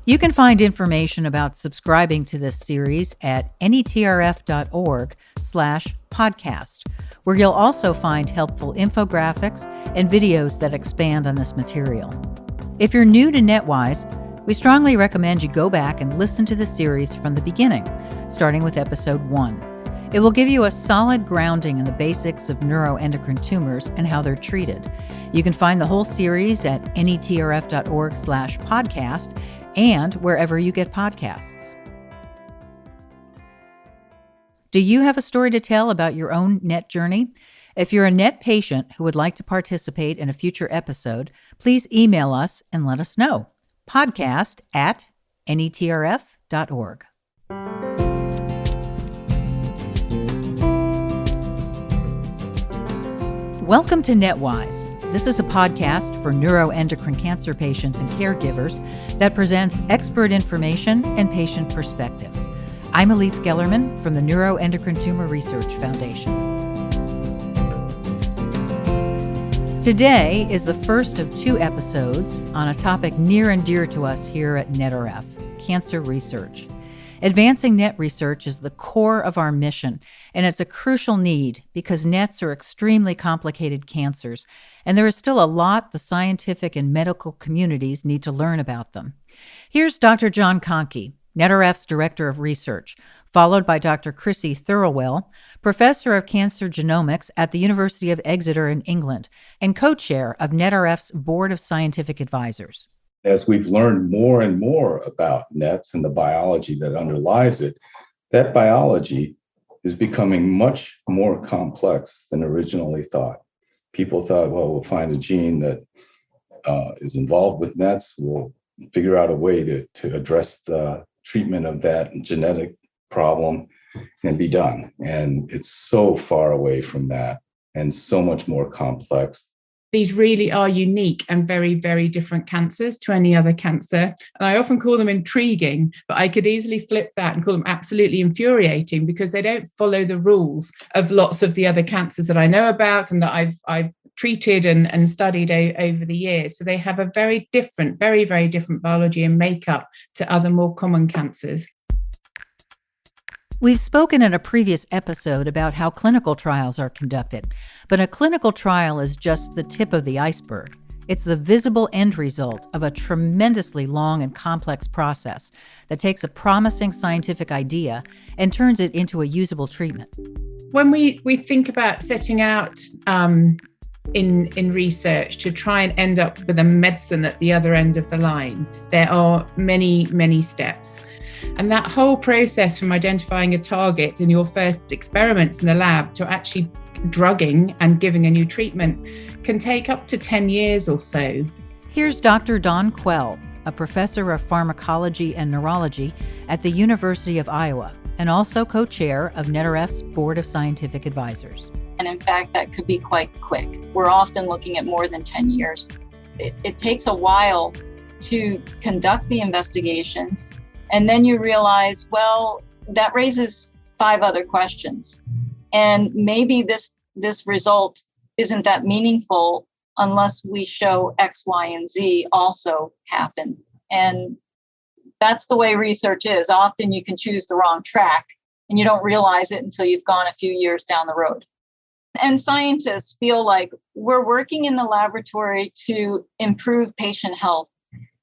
You can find information about subscribing to this series at netrf.org/podcast, where you'll also find helpful infographics and videos that expand on this material. If you're new to NETWise, we strongly recommend you go back and listen to the series from the beginning, starting with episode 1. It will give you a solid grounding in the basics of neuroendocrine tumors and how they're treated. You can find the whole series at netrf.org/podcast and wherever you get podcasts. Do you have a story to tell about your own NET journey? If you're a NET patient who would like to participate in a future episode, please email us and let us know. podcast@netrf.org. Welcome to NETWise. This is a podcast for neuroendocrine cancer patients and caregivers that presents expert information and patient perspectives. I'm Elise Gellerman from the Neuroendocrine Tumor Research Foundation. Today is the first of 2 episodes on a topic near and dear to us here at NETRF, cancer research. Advancing NET research is the core of our mission, and it's a crucial need because NETs are extremely complicated cancers, and there is still a lot the scientific and medical communities need to learn about them. Here's Dr. John Conkey, NETRF's Director of Research, followed by Dr. Chrissy Thirlwell, Professor of Cancer Genomics at the University of Exeter in England, and co-chair of NETRF's Board of Scientific Advisors. As we've learned more and more about NETs and the biology that underlies it, that biology is becoming much more complex than originally thought. People thought, well, we'll find a gene that is involved with NETs, we'll figure out a way to address the treatment of that genetic problem and be done. And it's so far away from that and so much more complex. These really are unique and very, very different cancers to any other cancer. And I often call them intriguing, but I could easily flip that and call them absolutely infuriating because they don't follow the rules of lots of the other cancers that I know about and that I've treated and studied over the years. So they have a very different, very, very different biology and makeup to other more common cancers. We've spoken in a previous episode about how clinical trials are conducted, but a clinical trial is just the tip of the iceberg. It's the visible end result of a tremendously long and complex process that takes a promising scientific idea and turns it into a usable treatment. When we think about setting out in research to try and end up with a medicine at the other end of the line, there are many, many steps. And that whole process from identifying a target in your first experiments in the lab to actually drugging and giving a new treatment can take up to 10 years or so. Here's Dr. Dawn Quell, a professor of pharmacology and neurology at the University of Iowa, and also co-chair of NETRF's Board of Scientific Advisors. And in fact, that could be quite quick. We're often looking at more than 10 years. It takes a while to conduct the investigations. And then you realize, well, that raises 5 other questions. And maybe this result isn't that meaningful unless we show X, Y, and Z also happen. And that's the way research is. Often you can choose the wrong track and you don't realize it until you've gone a few years down the road. And scientists feel like we're working in the laboratory to improve patient health,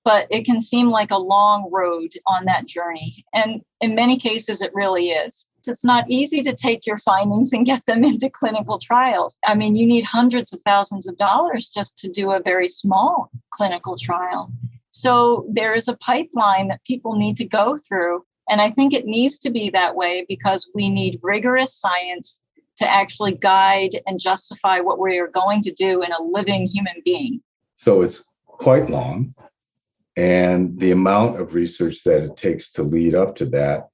but it can seem like a long road on that journey. And in many cases, it really is. It's not easy to take your findings and get them into clinical trials. I mean, you need hundreds of thousands of dollars just to do a very small clinical trial. So there is a pipeline that people need to go through. And I think it needs to be that way because we need rigorous science to actually guide and justify what we are going to do in a living human being. So it's quite long. And the amount of research that it takes to lead up to that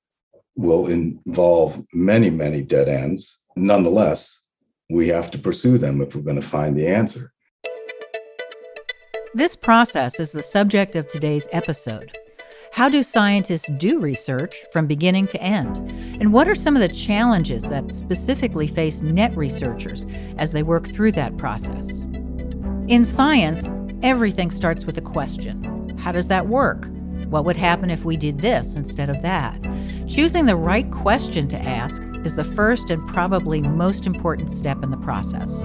will involve many, many dead ends. Nonetheless, we have to pursue them if we're going to find the answer. This process is the subject of today's episode. How do scientists do research from beginning to end? And what are some of the challenges that specifically face NET researchers as they work through that process? In science, everything starts with a question. How does that work? What would happen if we did this instead of that? Choosing the right question to ask is the first and probably most important step in the process.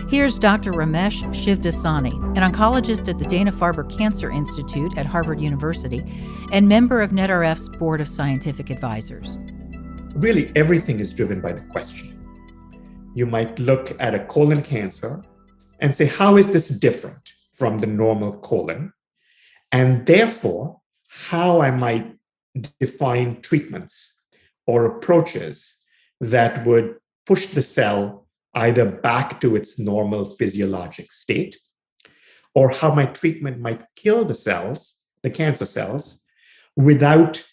Here's Dr. Ramesh Shivdasani, an oncologist at the Dana-Farber Cancer Institute at Harvard University and member of NETRF's Board of Scientific Advisors. Really, everything is driven by the question. You might look at a colon cancer and say, how is this different from the normal colon? And therefore, how I might define treatments or approaches that would push the cell either back to its normal physiologic state, or how my treatment might kill the cells, the cancer cells, without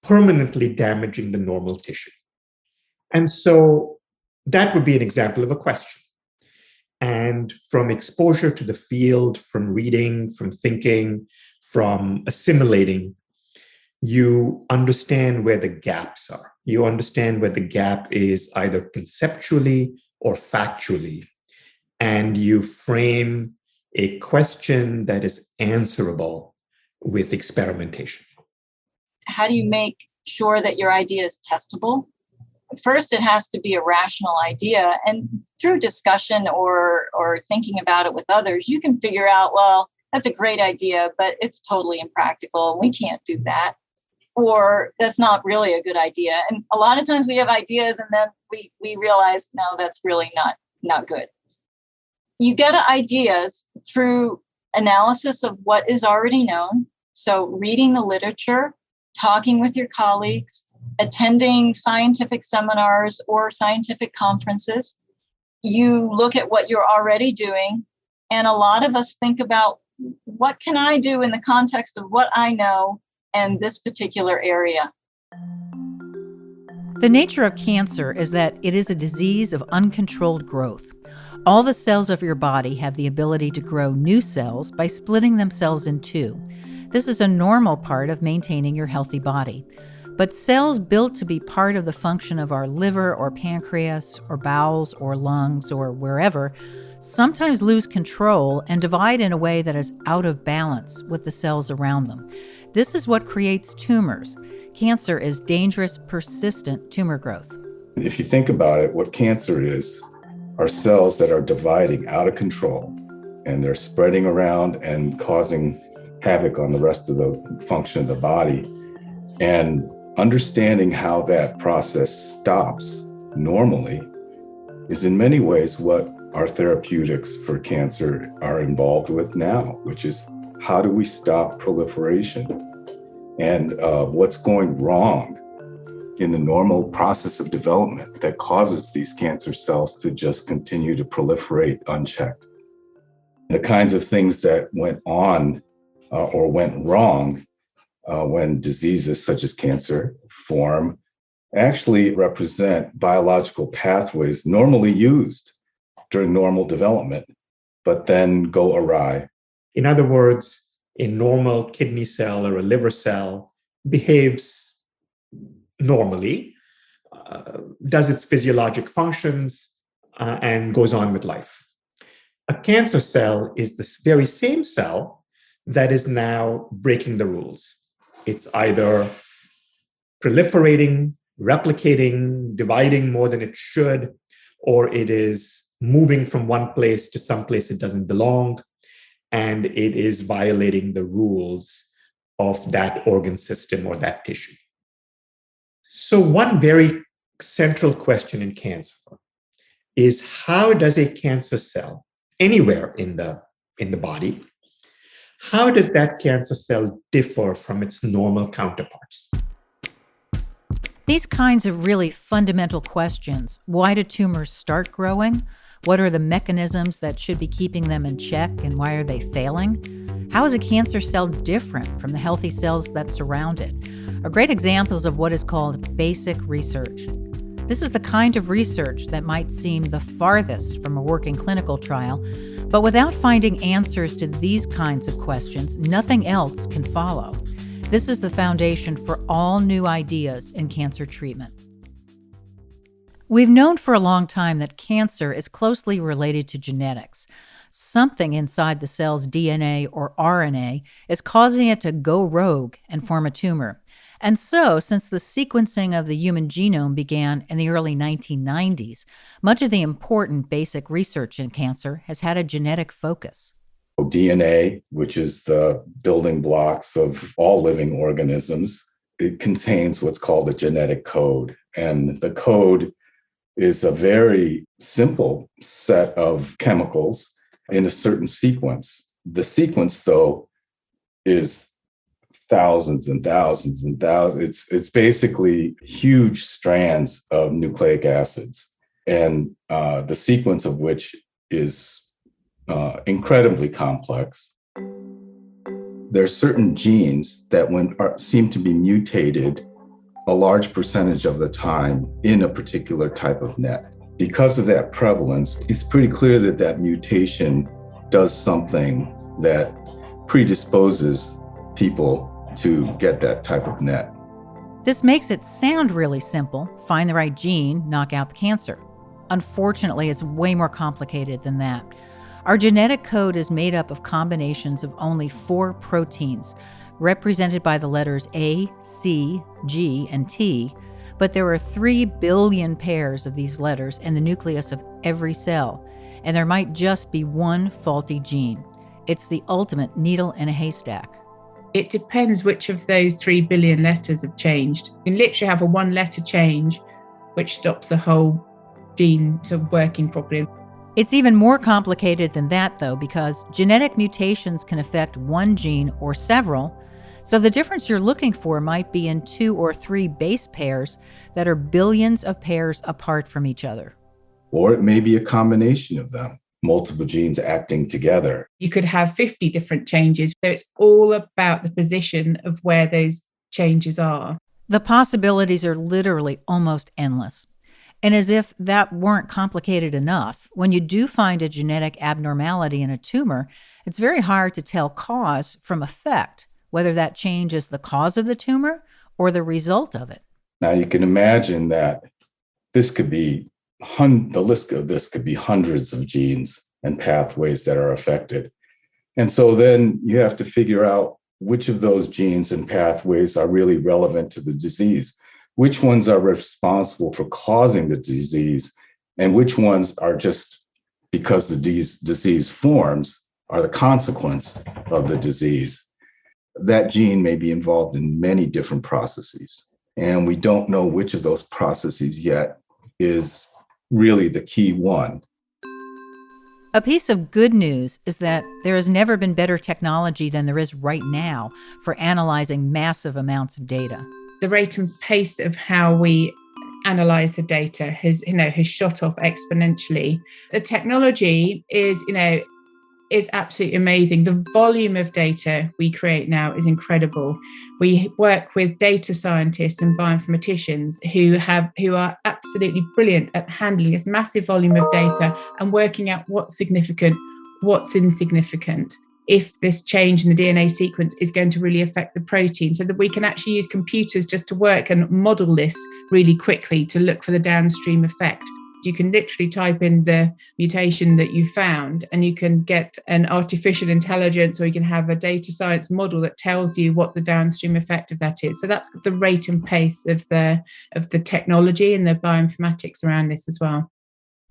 permanently damaging the normal tissue. And so that would be an example of a question. And from exposure to the field, from reading, from thinking, from assimilating, you understand where the gaps are. You understand where the gap is either conceptually or factually. And you frame a question that is answerable with experimentation. How do you make sure that your idea is testable? First, it has to be a rational idea. And through discussion or thinking about it with others, you can figure out, well, that's a great idea, but it's totally impractical. We can't do that. Or that's not really a good idea. And a lot of times we have ideas and then we realize, no, that's really not good. You get ideas through analysis of what is already known. So reading the literature, talking with your colleagues, attending scientific seminars or scientific conferences. You look at what you're already doing. And a lot of us think about, what can I do in the context of what I know and this particular area? The nature of cancer is that it is a disease of uncontrolled growth. All the cells of your body have the ability to grow new cells by splitting themselves in two. This is a normal part of maintaining your healthy body. But cells built to be part of the function of our liver or pancreas or bowels or lungs or wherever sometimes lose control and divide in a way that is out of balance with the cells around them. This is what creates tumors. Cancer is dangerous, persistent tumor growth. If you think about it, what cancer is are cells that are dividing out of control, and they're spreading around and causing havoc on the rest of the function of the body. And understanding how that process stops normally is in many ways what our therapeutics for cancer are involved with now, which is how do we stop proliferation and what's going wrong in the normal process of development that causes these cancer cells to just continue to proliferate unchecked. The kinds of things that went on or went wrong when diseases such as cancer form actually represent biological pathways normally used during normal development, but then go awry. In other words, a normal kidney cell or a liver cell behaves normally, does its physiologic functions, and goes on with life. A cancer cell is this very same cell that is now breaking the rules. It's either proliferating, replicating, dividing more than it should, or it is moving from one place to some place it doesn't belong, and it is violating the rules of that organ system or that tissue. So one very central question in cancer is, how does a cancer cell anywhere in the body, how does that cancer cell differ from its normal counterparts? These kinds of really fundamental questions, why do tumors start growing? What are the mechanisms that should be keeping them in check, and why are they failing? How is a cancer cell different from the healthy cells that surround it? Are great examples of what is called basic research. This is the kind of research that might seem the farthest from a working clinical trial, but without finding answers to these kinds of questions, nothing else can follow. This is the foundation for all new ideas in cancer treatment. We've known for a long time that cancer is closely related to genetics. something inside the cell's DNA or RNA is causing it to go rogue and form a tumor. And so, since the sequencing of the human genome began in the early 1990s, much of the important basic research in cancer has had a genetic focus. DNA, which is the building blocks of all living organisms, it contains what's called a genetic code. And the code is a very simple set of chemicals in a certain sequence. The sequence, though, is thousands and thousands and thousands. It's basically huge strands of nucleic acids, and the sequence of which is incredibly complex. There are certain genes that seem to be mutated a large percentage of the time in a particular type of net. Because of that prevalence, it's pretty clear that that mutation does something that predisposes people to get that type of net. This makes it sound really simple. Find the right gene, knock out the cancer. Unfortunately, it's way more complicated than that. Our genetic code is made up of combinations of only 4 proteins, represented by the letters A, C, G, and T, but there are 3 billion pairs of these letters in the nucleus of every cell, and there might just be one faulty gene. It's the ultimate needle in a haystack. It depends which of those 3 billion letters have changed. You can literally have a 1-letter change, which stops a whole gene sort of working properly. It's even more complicated than that, though, because genetic mutations can affect one gene or several, so the difference you're looking for might be in 2 or 3 base pairs that are billions of pairs apart from each other. Or it may be a combination of them, multiple genes acting together. You could have 50 different changes, so it's all about the position of where those changes are. The possibilities are literally almost endless. And as if that weren't complicated enough, when you do find a genetic abnormality in a tumor, it's very hard to tell cause from effect, whether that change is the cause of the tumor or the result of it. Now you can imagine that this could be the list of this could be hundreds of genes and pathways that are affected. And so then you have to figure out which of those genes and pathways are really relevant to the disease, which ones are responsible for causing the disease, and which ones are just because the disease forms are the consequence of the disease. That gene may be involved in many different processes, and we don't know which of those processes yet is really the key one. A piece of good news is that there has never been better technology than there is right now for analyzing massive amounts of data. The rate and pace of how we analyze the data has shot off exponentially. The technology is absolutely amazing. The volume of data we create now is incredible. We work with data scientists and bioinformaticians who are absolutely brilliant at handling this massive volume of data and working out what's significant, what's insignificant, if this change in the DNA sequence is going to really affect the protein, so that we can actually use computers just to work and model this really quickly to look for the downstream effect. You can literally type in the mutation that you found and you can get an artificial intelligence, or you can have a data science model that tells you what the downstream effect of that is. So that's the rate and pace of the technology and the bioinformatics around this as well.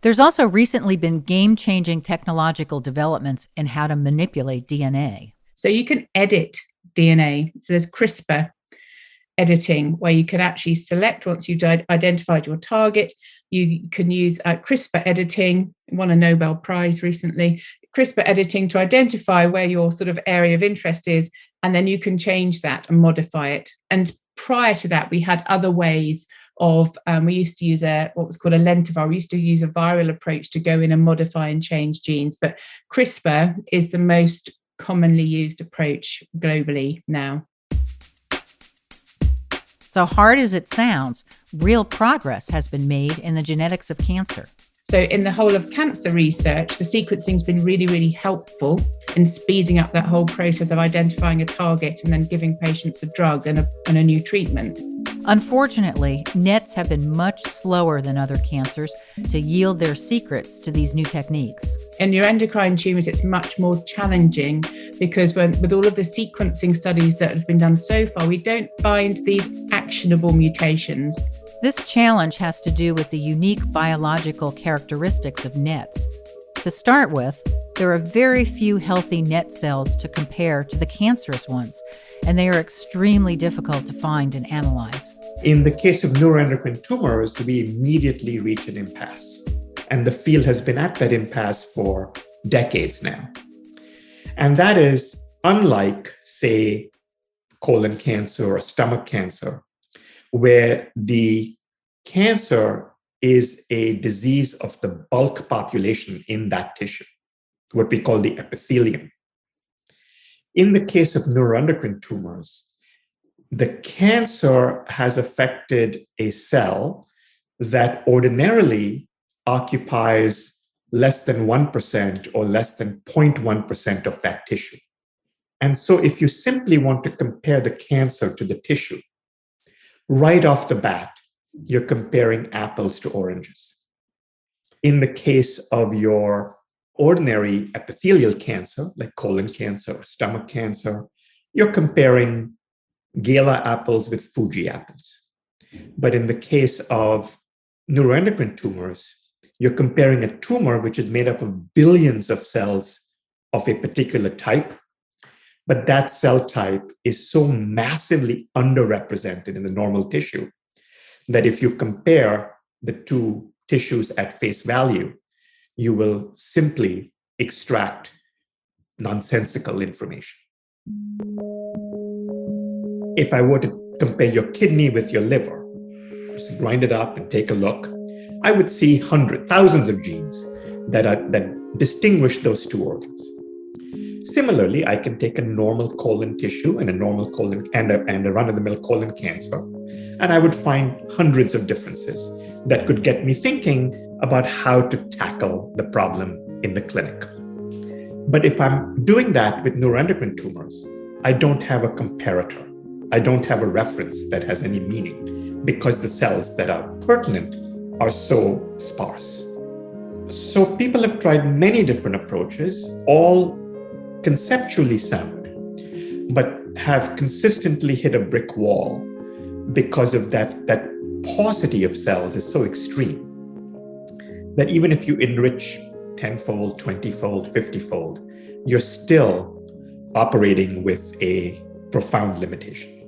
There's also recently been game-changing technological developments in how to manipulate DNA. So you can edit DNA. So there's CRISPR editing, where you can actually select, once you've identified your target, you can use CRISPR editing, won a Nobel Prize recently, CRISPR editing to identify where your sort of area of interest is, and then you can change that and modify it. And prior to that, we had other ways of, we used to use what was called a lentiviral. We used to use a viral approach to go in and modify and change genes. But CRISPR is the most commonly used approach globally now. So hard as it sounds, real progress has been made in the genetics of cancer. So in the whole of cancer research, the sequencing has been really, really helpful in speeding up that whole process of identifying a target and then giving patients a drug and a new treatment. Unfortunately, NETs have been much slower than other cancers to yield their secrets to these new techniques. In neuroendocrine tumors, it's much more challenging because with all of the sequencing studies that have been done so far, we don't find these actionable mutations. This challenge has to do with the unique biological characteristics of NETs. To start with, there are very few healthy NET cells to compare to the cancerous ones, and they are extremely difficult to find and analyze. In the case of neuroendocrine tumors, we immediately reach an impasse. And the field has been at that impasse for decades now. And that is unlike, say, colon cancer or stomach cancer, where the cancer is a disease of the bulk population in that tissue, what we call the epithelium. In the case of neuroendocrine tumors, the cancer has affected a cell that ordinarily occupies less than 1% or less than 0.1% of that tissue. And so if you simply want to compare the cancer to the tissue, right off the bat, you're comparing apples to oranges. In the case of your ordinary epithelial cancer, like colon cancer or stomach cancer, you're comparing Gala apples with Fuji apples. But in the case of neuroendocrine tumors, you're comparing a tumor which is made up of billions of cells of a particular type, but that cell type is so massively underrepresented in the normal tissue that if you compare the two tissues at face value, you will simply extract nonsensical information. If I were to compare your kidney with your liver, just grind it up and take a look, I would see hundreds, thousands of genes that distinguish those two organs. Similarly, I can take a normal colon tissue and a normal colon and a run-of-the-mill colon cancer, and I would find hundreds of differences that could get me thinking about how to tackle the problem in the clinic. But if I'm doing that with neuroendocrine tumors, I don't have a comparator. I don't have a reference that has any meaning because the cells that are pertinent are so sparse. So people have tried many different approaches, all conceptually sound, but have consistently hit a brick wall because of that paucity of cells is so extreme that even if you enrich 10-fold, 20-fold, 50-fold, you're still operating with a profound limitation.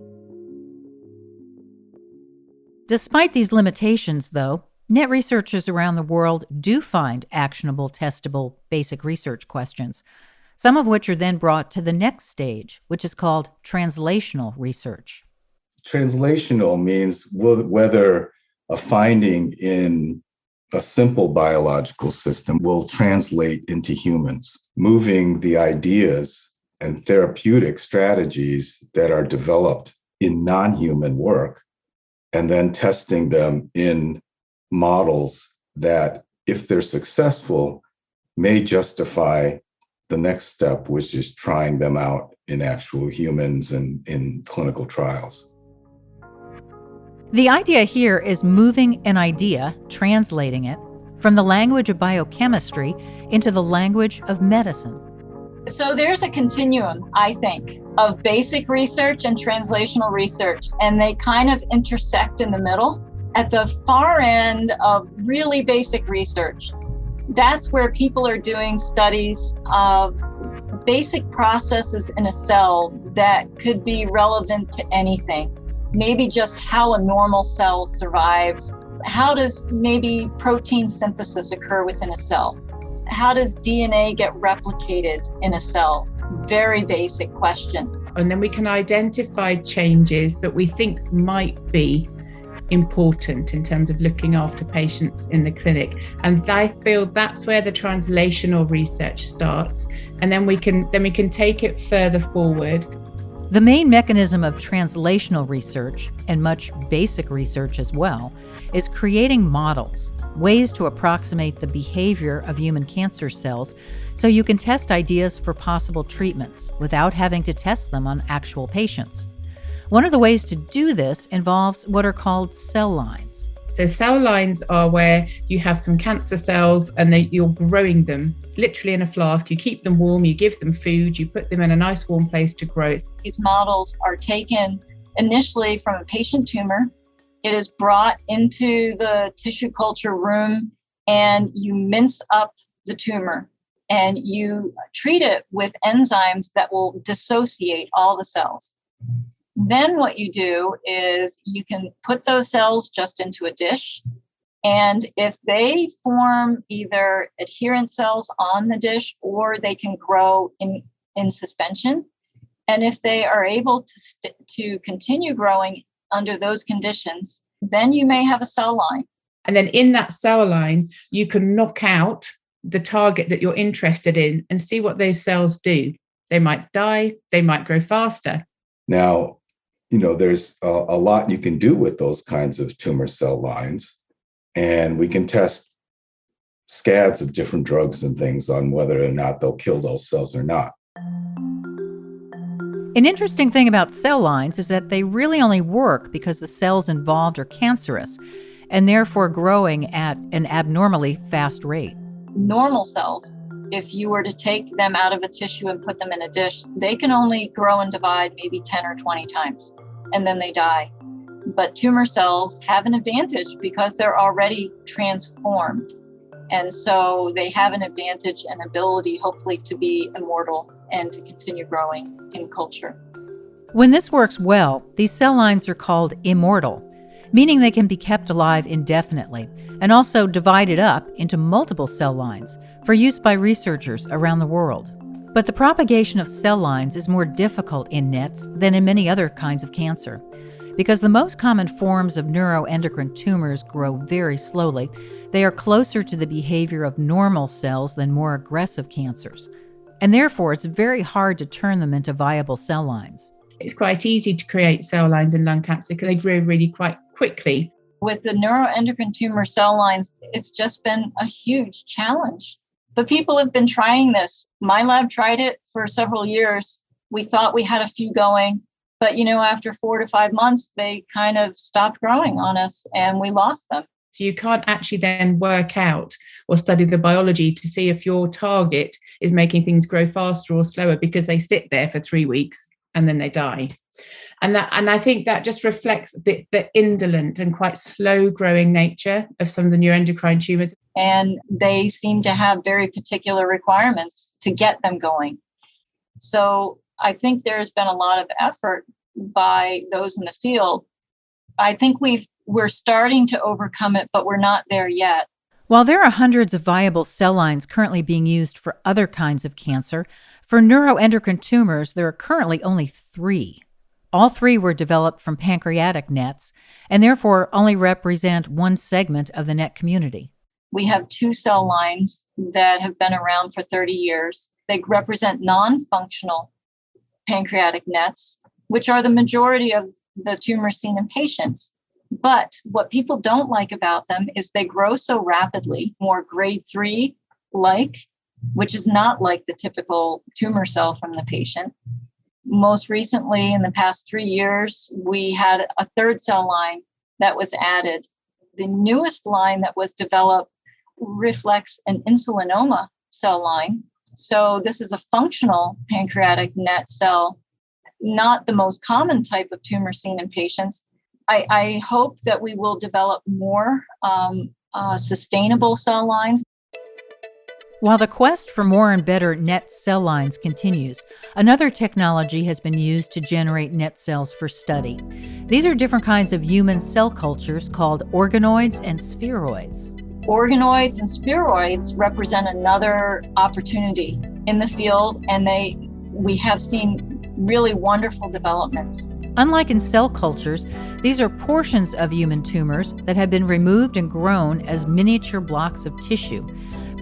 Despite these limitations, though, NET researchers around the world do find actionable, testable, basic research questions, some of which are then brought to the next stage, which is called translational research. Translational means whether a finding in a simple biological system will translate into humans, moving the ideas and therapeutic strategies that are developed in non-human work and then testing them in models that, if they're successful, may justify the next step, which is trying them out in actual humans and in clinical trials. The idea here is moving an idea, translating it, from the language of biochemistry into the language of medicine. So there's a continuum, I think, of basic research and translational research, and they kind of intersect in the middle. At the far end of really basic research, that's where people are doing studies of basic processes in a cell that could be relevant to anything. Maybe just how a normal cell survives. How does maybe protein synthesis occur within a cell? How does DNA get replicated in a cell? Very basic question. And then we can identify changes that we think might be important in terms of looking after patients in the clinic. And I feel that's where the translational research starts. And then we can take it further forward. The main mechanism of translational research, and much basic research as well, is creating models, ways to approximate the behavior of human cancer cells so you can test ideas for possible treatments without having to test them on actual patients. One of the ways to do this involves what are called cell lines. So cell lines are where you have some cancer cells and you're growing them literally in a flask. You keep them warm, you give them food, you put them in a nice warm place to grow. These models are taken initially from a patient tumor. It is brought into the tissue culture room and you mince up the tumor and you treat it with enzymes that will dissociate all the cells. Then what you do is you can put those cells just into a dish. And if they form either adherent cells on the dish or they can grow in suspension, and if they are able to continue growing under those conditions, then you may have a cell line. And then in that cell line, you can knock out the target that you're interested in and see what those cells do. They might die, they might grow faster. Now, there's a lot you can do with those kinds of tumor cell lines. And we can test scads of different drugs and things on whether or not they'll kill those cells or not. An interesting thing about cell lines is that they really only work because the cells involved are cancerous and therefore growing at an abnormally fast rate. Normal cells, if you were to take them out of a tissue and put them in a dish, they can only grow and divide maybe 10 or 20 times, and then they die. But tumor cells have an advantage because they're already transformed. And so they have an advantage and ability, hopefully, to be immortal and to continue growing in culture. When this works well, these cell lines are called immortal, meaning they can be kept alive indefinitely and also divided up into multiple cell lines for use by researchers around the world. But the propagation of cell lines is more difficult in NETs than in many other kinds of cancer. Because the most common forms of neuroendocrine tumors grow very slowly, they are closer to the behavior of normal cells than more aggressive cancers. And therefore, it's very hard to turn them into viable cell lines. It's quite easy to create cell lines in lung cancer because they grow really quite quickly. With the neuroendocrine tumor cell lines, it's just been a huge challenge. But people have been trying this. My lab tried it for several years. We thought we had a few going, but after 4 to 5 months, they kind of stopped growing on us and we lost them. So you can't actually then work out or study the biology to see if your target is making things grow faster or slower because they sit there for 3 weeks and then they die. And I think that just reflects the indolent and quite slow growing nature of some of the neuroendocrine tumors. And they seem to have very particular requirements to get them going. So I think there's been a lot of effort by those in the field. I think we're starting to overcome it, but we're not there yet. While there are hundreds of viable cell lines currently being used for other kinds of cancer, for neuroendocrine tumors, there are currently only 3. All 3 were developed from pancreatic NETs and therefore only represent one segment of the NET community. We have 2 cell lines that have been around for 30 years. They represent non-functional pancreatic NETs, which are the majority of the tumors seen in patients. But what people don't like about them is they grow so rapidly, more grade 3 like, which is not like the typical tumor cell from the patient. Most recently, in the past 3 years, we had a 3rd cell line that was added. The newest line that was developed reflects an insulinoma cell line. So this is a functional pancreatic NET cell, not the most common type of tumor seen in patients. I hope that we will develop more sustainable cell lines. While the quest for more and better NET cell lines continues, another technology has been used to generate NET cells for study. These are different kinds of human cell cultures called organoids and spheroids. Organoids and spheroids represent another opportunity in the field, and we have seen really wonderful developments. Unlike in cell cultures, these are portions of human tumors that have been removed and grown as miniature blocks of tissue,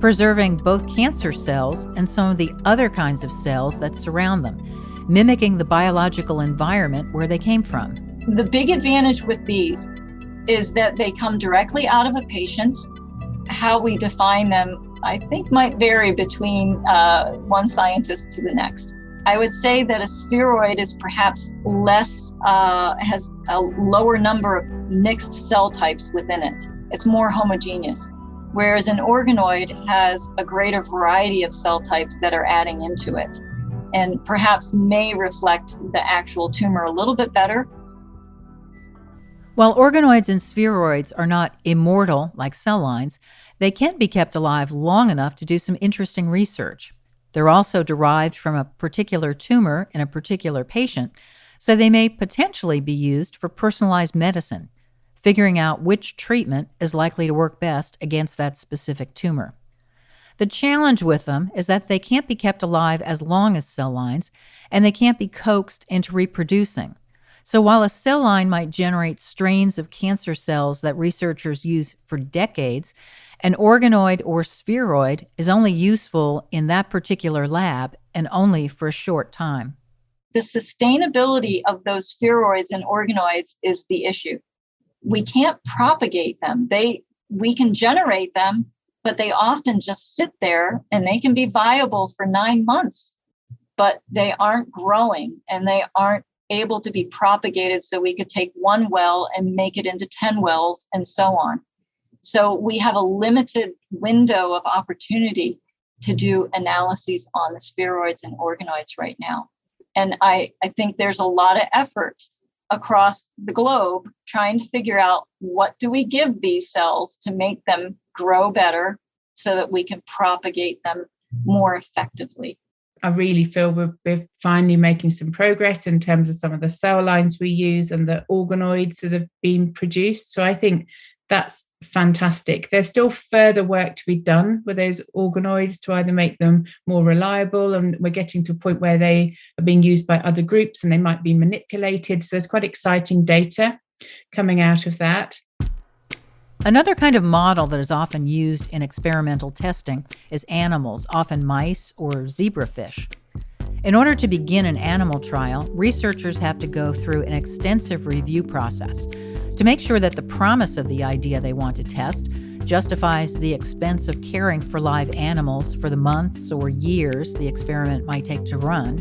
preserving both cancer cells and some of the other kinds of cells that surround them, mimicking the biological environment where they came from. The big advantage with these is that they come directly out of a patient. How we define them, I think, might vary between one scientist to the next. I would say that a spheroid is perhaps has a lower number of mixed cell types within it. It's more homogeneous, whereas an organoid has a greater variety of cell types that are adding into it, and perhaps may reflect the actual tumor a little bit better. While organoids and spheroids are not immortal like cell lines, they can be kept alive long enough to do some interesting research. They're also derived from a particular tumor in a particular patient, so they may potentially be used for personalized medicine, figuring out which treatment is likely to work best against that specific tumor. The challenge with them is that they can't be kept alive as long as cell lines, and they can't be coaxed into reproducing. So while a cell line might generate strains of cancer cells that researchers use for decades, an organoid or spheroid is only useful in that particular lab and only for a short time. The sustainability of those spheroids and organoids is the issue. We can't propagate them. We can generate them, but they often just sit there and they can be viable for 9 months, but they aren't growing and they aren't able to be propagated so we could take one well and make it into 10 wells and so on. So we have a limited window of opportunity to do analyses on the spheroids and organoids right now. And I think there's a lot of effort across the globe trying to figure out what do we give these cells to make them grow better so that we can propagate them more effectively. I really feel we're finally making some progress in terms of some of the cell lines we use and the organoids that have been produced. So I think that's fantastic. There's still further work to be done with those organoids to either make them more reliable, and we're getting to a point where they are being used by other groups and they might be manipulated. So there's quite exciting data coming out of that. Another kind of model that is often used in experimental testing is animals, often mice or zebrafish. In order to begin an animal trial, researchers have to go through an extensive review process to make sure that the promise of the idea they want to test justifies the expense of caring for live animals for the months or years the experiment might take to run,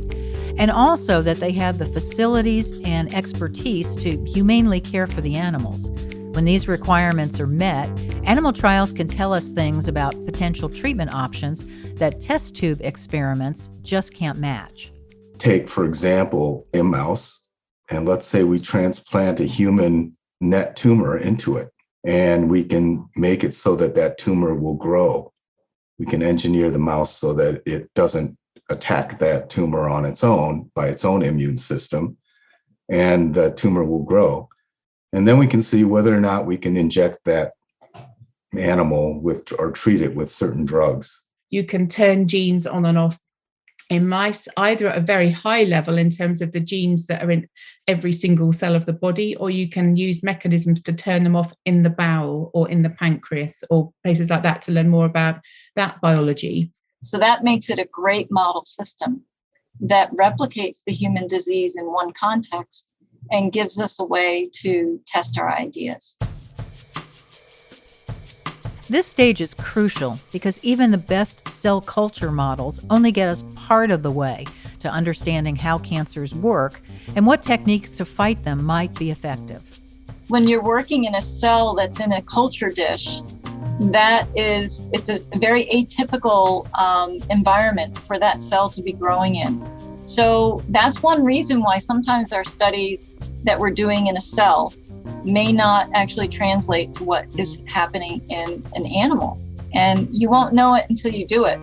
and also that they have the facilities and expertise to humanely care for the animals. When these requirements are met, animal trials can tell us things about potential treatment options that test tube experiments just can't match. Take, for example, a mouse, and let's say we transplant a human NET tumor into it, and we can make it so that that tumor will grow. We can engineer the mouse so that it doesn't attack that tumor on its own by its own immune system, and the tumor will grow. And then we can see whether or not we can inject that animal with or treat it with certain drugs. You can turn genes on and off in mice, either at a very high level in terms of the genes that are in every single cell of the body, or you can use mechanisms to turn them off in the bowel or in the pancreas or places like that to learn more about that biology. So that makes it a great model system that replicates the human disease in one context and gives us a way to test our ideas. This stage is crucial because even the best cell culture models only get us part of the way to understanding how cancers work and what techniques to fight them might be effective. When you're working in a cell that's in a culture dish, it's a very atypical environment for that cell to be growing in. So that's one reason why sometimes our studies that we're doing in a cell may not actually translate to what is happening in an animal. And you won't know it until you do it.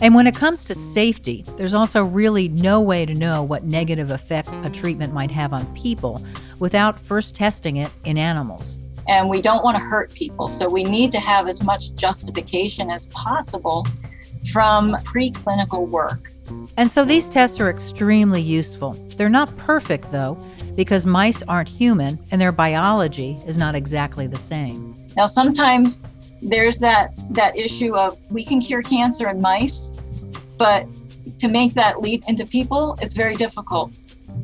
And when it comes to safety, there's also really no way to know what negative effects a treatment might have on people without first testing it in animals. And we don't want to hurt people, so we need to have as much justification as possible from preclinical work. And so these tests are extremely useful. They're not perfect, though, because mice aren't human and their biology is not exactly the same. Now, sometimes there's that issue of we can cure cancer in mice, but to make that leap into people is very difficult.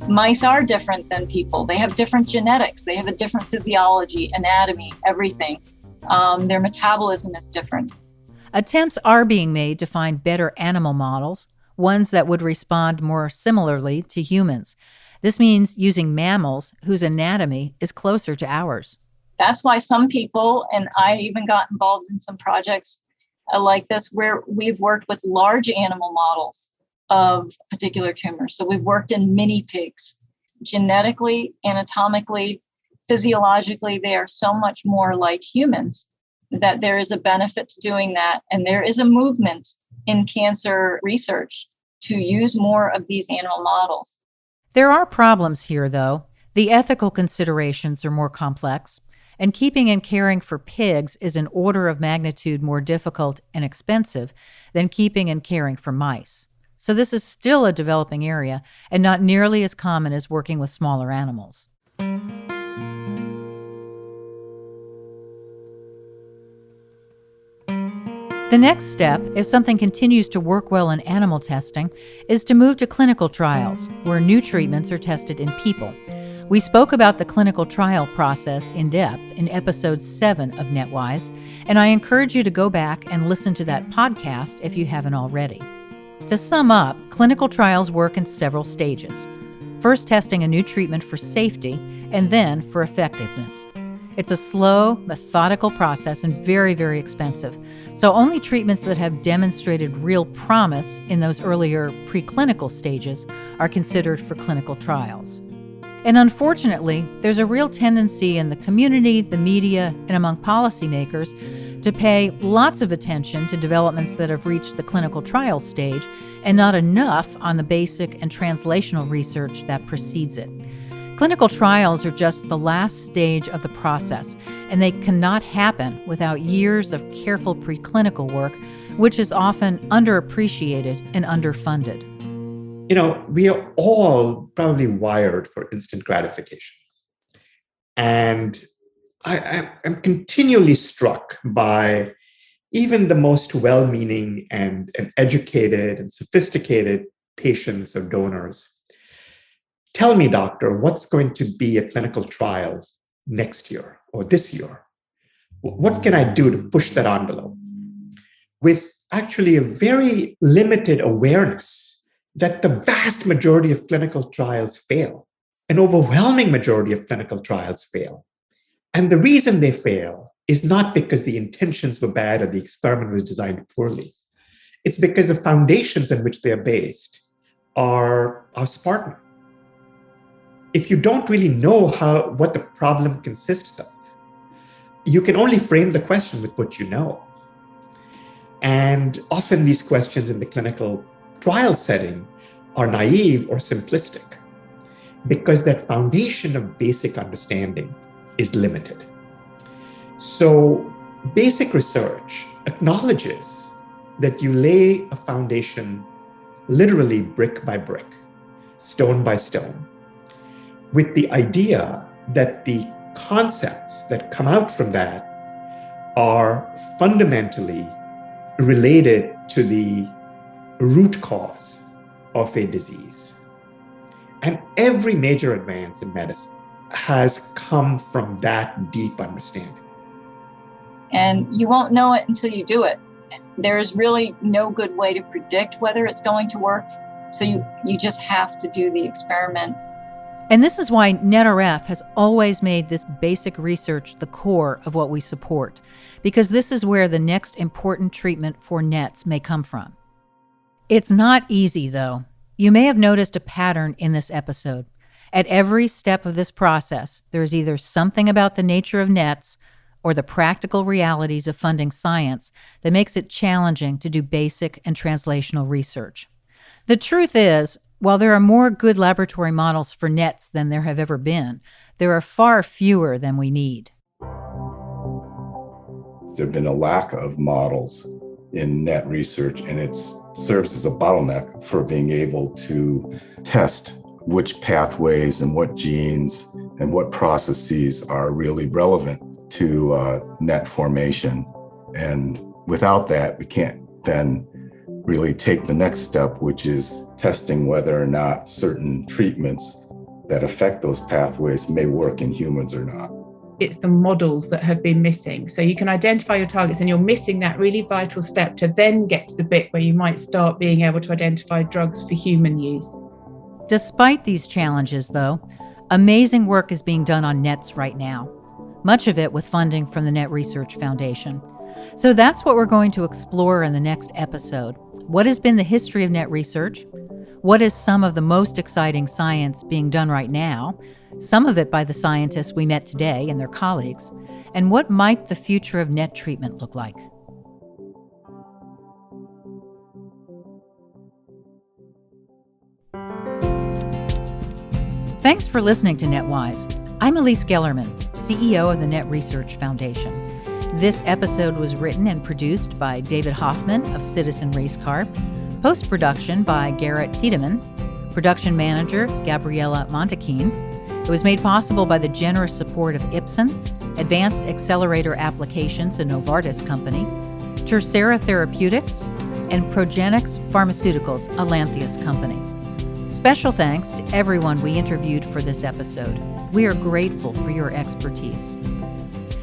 Mice are different than people. They have different genetics. They have a different physiology, anatomy, everything. Their metabolism is different. Attempts are being made to find better animal models, ones that would respond more similarly to humans. This means using mammals whose anatomy is closer to ours. That's why some people, and I even got involved in some projects like this, where we've worked with large animal models of particular tumors. So we've worked in mini pigs. Genetically, anatomically, physiologically, they are so much more like humans that there is a benefit to doing that. And there is a movement in cancer research to use more of these animal models. There are problems here, though. The ethical considerations are more complex, and keeping and caring for pigs is an order of magnitude more difficult and expensive than keeping and caring for mice. So this is still a developing area and not nearly as common as working with smaller animals. The next step, if something continues to work well in animal testing, is to move to clinical trials, where new treatments are tested in people. We spoke about the clinical trial process in depth in episode 7 of NETWise, and I encourage you to go back and listen to that podcast if you haven't already. To sum up, clinical trials work in several stages. First, testing a new treatment for safety, and then for effectiveness. It's a slow, methodical process and very, very expensive. So only treatments that have demonstrated real promise in those earlier preclinical stages are considered for clinical trials. And unfortunately, there's a real tendency in the community, the media, and among policymakers to pay lots of attention to developments that have reached the clinical trial stage and not enough on the basic and translational research that precedes it. Clinical trials are just the last stage of the process, and they cannot happen without years of careful preclinical work, which is often underappreciated and underfunded. We are all probably wired for instant gratification. And I'm continually struck by even the most well-meaning and educated and sophisticated patients or donors. Tell me, doctor, what's going to be a clinical trial next year or this year? What can I do to push that envelope? With actually a very limited awareness that the vast majority of clinical trials fail. An overwhelming majority of clinical trials fail. And the reason they fail is not because the intentions were bad or the experiment was designed poorly. It's because the foundations on which they are based are spartan. If you don't really know what the problem consists of, you can only frame the question with what you know. And often these questions in the clinical trial setting are naive or simplistic because that foundation of basic understanding is limited. So basic research acknowledges that you lay a foundation literally brick by brick, stone by stone, with the idea that the concepts that come out from that are fundamentally related to the root cause of a disease. And every major advance in medicine has come from that deep understanding. And you won't know it until you do it. There's really no good way to predict whether it's going to work. So you just have to do the experiment. And this is why NETRF has always made this basic research the core of what we support, because this is where the next important treatment for NETs may come from. It's not easy, though. You may have noticed a pattern in this episode. At every step of this process, there is either something about the nature of NETs or the practical realities of funding science that makes it challenging to do basic and translational research. The truth is, while there are more good laboratory models for NETs than there have ever been, there are far fewer than we need. There's been a lack of models in NET research, and it serves as a bottleneck for being able to test which pathways and what genes and what processes are really relevant to NET formation. And without that, we can't then really take the next step, which is testing whether or not certain treatments that affect those pathways may work in humans or not. it's the models that have been missing. So you can identify your targets and you're missing that really vital step to then get to the bit where you might start being able to identify drugs for human use. Despite these challenges, though, amazing work is being done on NETs right now, much of it with funding from the NET Research Foundation. So that's what we're going to explore in the next episode. What has been the history of NET research? What is some of the most exciting science being done right now? Some of it by the scientists we met today and their colleagues. And what might the future of NET treatment look like? Thanks for listening to NETWise. I'm Elise Gellerman, CEO of the NET Research Foundation. This episode was written and produced by David Hoffman of Citizen Racecar, post-production by Garrett Tiedemann, production manager Gabriella Montequin. It was made possible by the generous support of Ipsen, Advanced Accelerator Applications, a Novartis company, Tercera Therapeutics, and Progenics Pharmaceuticals, a Lantheus company. Special thanks to everyone we interviewed for this episode. We are grateful for your expertise.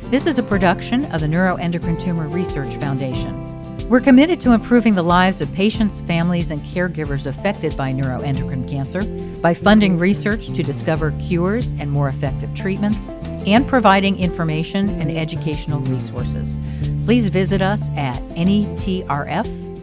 This is a production of the Neuroendocrine Tumor Research Foundation. We're committed to improving the lives of patients, families, and caregivers affected by neuroendocrine cancer by funding research to discover cures and more effective treatments, and providing information and educational resources. Please visit us at NETRF.org.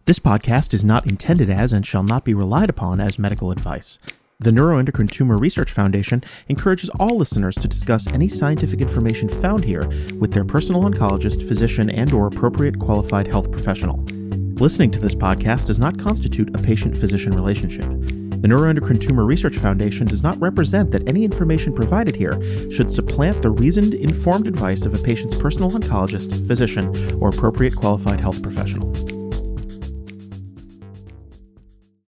This podcast is not intended as and shall not be relied upon as medical advice. The Neuroendocrine Tumor Research Foundation encourages all listeners to discuss any scientific information found here with their personal oncologist, physician, and/or appropriate qualified health professional. Listening to this podcast does not constitute a patient-physician relationship. The Neuroendocrine Tumor Research Foundation does not represent that any information provided here should supplant the reasoned, informed advice of a patient's personal oncologist, physician, or appropriate qualified health professional.